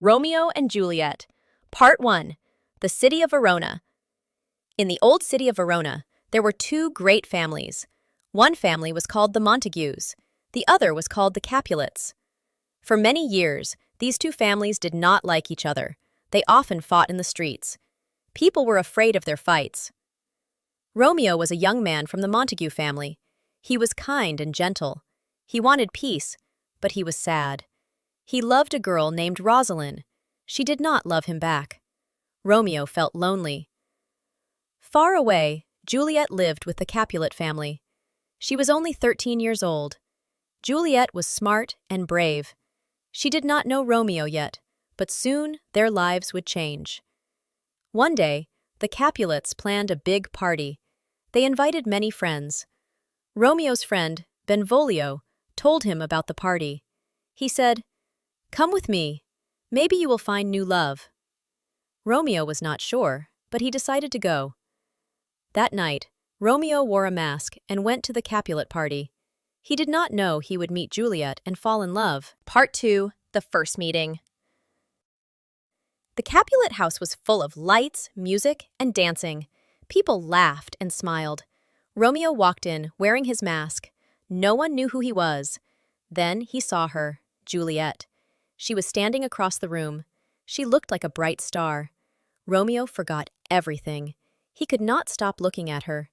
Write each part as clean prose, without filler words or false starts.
Romeo and Juliet. Part 1. The City of Verona. In the old city of Verona, there were two great families. One family was called the Montagues. The other was called the Capulets. For many years, these two families did not like each other. They often fought in the streets. People were afraid of their fights. Romeo was a young man from the Montague family. He was kind and gentle. He wanted peace, but he was sad. He loved a girl named Rosalind. She did not love him back. Romeo felt lonely. Far away, Juliet lived with the Capulet family. She was only 13 years old. Juliet was smart and brave. She did not know Romeo yet, but soon their lives would change. One day, the Capulets planned a big party. They invited many friends. Romeo's friend, Benvolio, told him about the party. He said, "Come with me. Maybe you will find new love." Romeo was not sure, but he decided to go. That night, Romeo wore a mask and went to the Capulet party. He did not know he would meet Juliet and fall in love. Part 2. The First Meeting. The Capulet house was full of lights, music, and dancing. People laughed and smiled. Romeo walked in, wearing his mask. No one knew who he was. Then he saw her, Juliet. She was standing across the room. She looked like a bright star. Romeo forgot everything. He could not stop looking at her.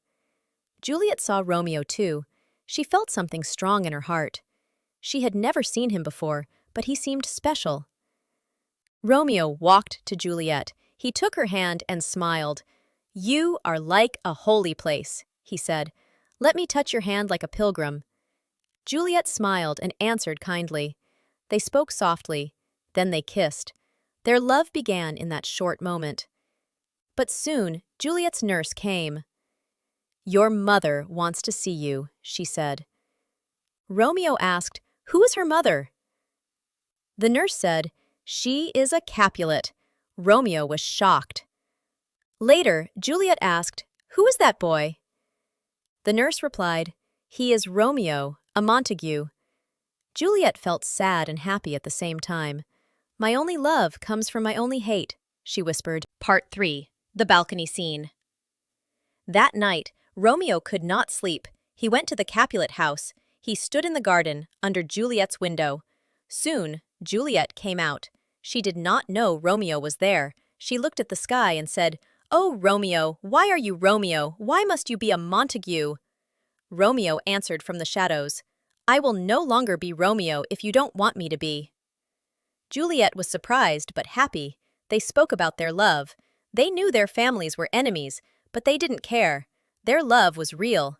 Juliet saw Romeo too. She felt something strong in her heart. She had never seen him before, but he seemed special. Romeo walked to Juliet. He took her hand and smiled. "You are like a holy place," he said. "Let me touch your hand like a pilgrim." Juliet smiled and answered kindly. They spoke softly, then they kissed. Their love began in that short moment. But soon, Juliet's nurse came. "Your mother wants to see you," she said. Romeo asked, "Who is her mother?" The nurse said, "She is a Capulet." Romeo was shocked. Later, Juliet asked, "Who is that boy?" The nurse replied, "He is Romeo, a Montague." Juliet felt sad and happy at the same time. "My only love comes from my only hate," she whispered. Part 3. The Balcony Scene. That night, Romeo could not sleep. He went to the Capulet house. He stood in the garden, under Juliet's window. Soon, Juliet came out. She did not know Romeo was there. She looked at the sky and said, "Oh, Romeo, why are you Romeo? Why must you be a Montague?" Romeo answered from the shadows, "I will no longer be Romeo if you don't want me to be." Juliet was surprised but happy. They spoke about their love. They knew their families were enemies, but they didn't care. Their love was real.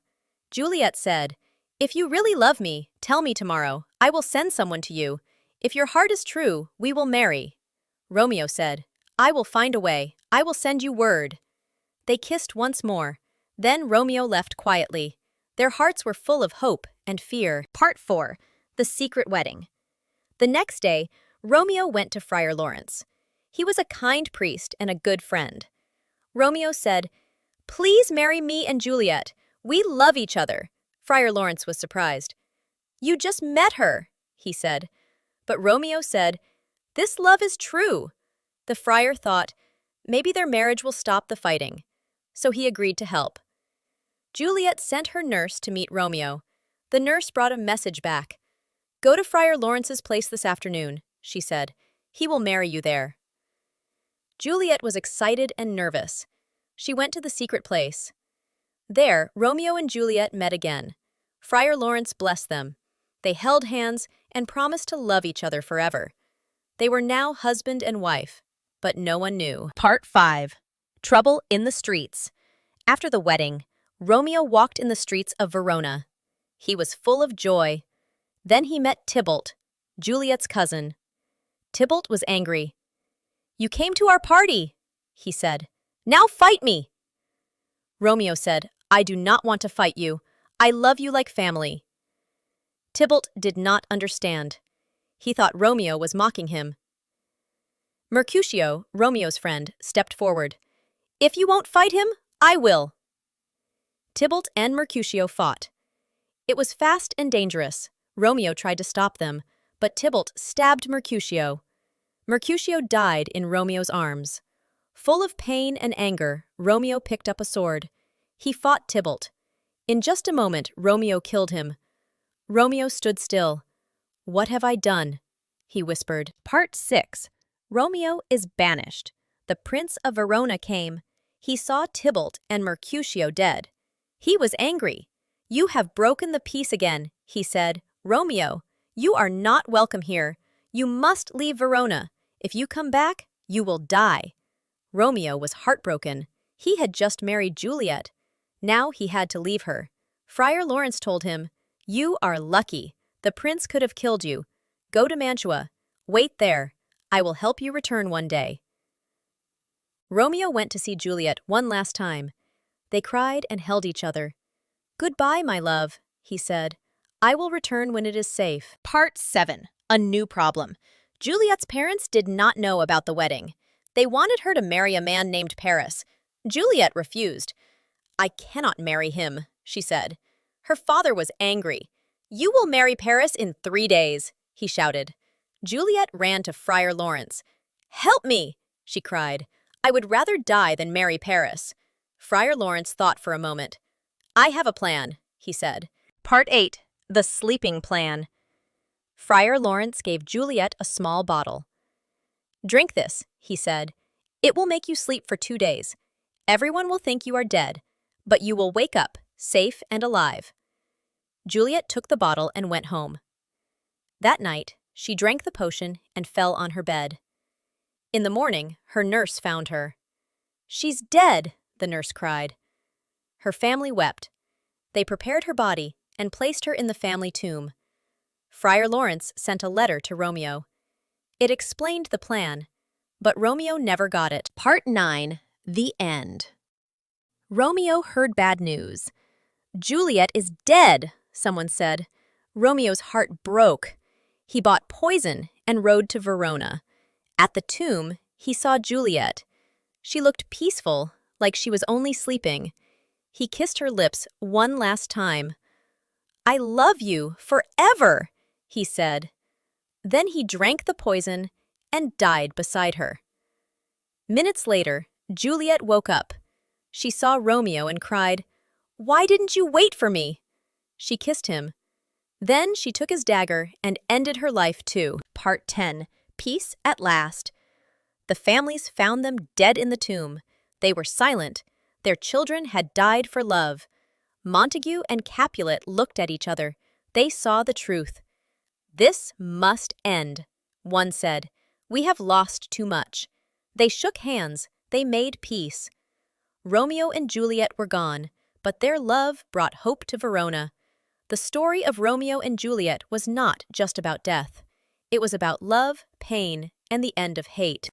Juliet said, "If you really love me, tell me tomorrow. I will send someone to you. If your heart is true, we will marry." Romeo said, "I will find a way. I will send you word." They kissed once more. Then Romeo left quietly. Their hearts were full of hope and fear. Part 4. The Secret Wedding. The next day, Romeo went to Friar Lawrence. He was a kind priest and a good friend. Romeo said, "Please marry me and Juliet. We love each other." Friar Lawrence was surprised. "You just met her," he said. But Romeo said, "This love is true." The friar thought, maybe their marriage will stop the fighting. So he agreed to help. Juliet sent her nurse to meet Romeo. The nurse brought a message back. "Go to Friar Lawrence's place this afternoon," she said. "He will marry you there." Juliet was excited and nervous. She went to the secret place. There, Romeo and Juliet met again. Friar Lawrence blessed them. They held hands and promised to love each other forever. They were now husband and wife, but no one knew. Part 5. Trouble in the Streets. After the wedding, Romeo walked in the streets of Verona. He was full of joy. Then he met Tybalt, Juliet's cousin. Tybalt was angry. "You came to our party," he said. "Now fight me." Romeo said, "I do not want to fight you. I love you like family." Tybalt did not understand. He thought Romeo was mocking him. Mercutio, Romeo's friend, stepped forward. "If you won't fight him, I will." Tybalt and Mercutio fought. It was fast and dangerous. Romeo tried to stop them, but Tybalt stabbed Mercutio. Mercutio died in Romeo's arms. Full of pain and anger, Romeo picked up a sword. He fought Tybalt. In just a moment, Romeo killed him. Romeo stood still. "What have I done?" he whispered. Part 6. Romeo is banished. The Prince of Verona came. He saw Tybalt and Mercutio dead. He was angry. "You have broken the peace again," he said. "Romeo, you are not welcome here. You must leave Verona. If you come back, you will die." Romeo was heartbroken. He had just married Juliet. Now he had to leave her. Friar Lawrence told him, "You are lucky. The prince could have killed you. Go to Mantua. Wait there. I will help you return one day." Romeo went to see Juliet one last time. They cried and held each other. "Goodbye, my love," he said. "I will return when it is safe." Part 7. A new problem. Juliet's parents did not know about the wedding. They wanted her to marry a man named Paris. Juliet refused. "I cannot marry him," she said. Her father was angry. "You will marry Paris in 3 days," he shouted. Juliet ran to Friar Lawrence. "Help me," she cried. "I would rather die than marry Paris." Friar Lawrence thought for a moment. "I have a plan," he said. Part 8. The Sleeping Plan. Friar Lawrence gave Juliet a small bottle. "Drink this," he said. "It will make you sleep for 2 days. Everyone will think you are dead, but you will wake up, safe and alive." Juliet took the bottle and went home. That night, she drank the potion and fell on her bed. In the morning, her nurse found her. "She's dead," the nurse cried. Her family wept. They prepared her body and placed her in the family tomb. Friar Lawrence sent a letter to Romeo. It explained the plan, but Romeo never got it. Part 9. The End. Romeo heard bad news. "Juliet is dead," someone said. Romeo's heart broke. He bought poison and rode to Verona. At the tomb, he saw Juliet. She looked peaceful, like she was only sleeping. He kissed her lips one last time. "I love you forever," he said. Then he drank the poison and died beside her. Minutes later, Juliet woke up. She saw Romeo and cried, "Why didn't you wait for me?" She kissed him. Then she took his dagger and ended her life too. Part 10. Peace at last. The families found them dead in the tomb. They were silent. Their children had died for love. Montague and Capulet looked at each other. They saw the truth. "This must end," one said. "We have lost too much." They shook hands. They made peace. Romeo and Juliet were gone, but their love brought hope to Verona. The story of Romeo and Juliet was not just about death. It was about love, pain, and the end of hate.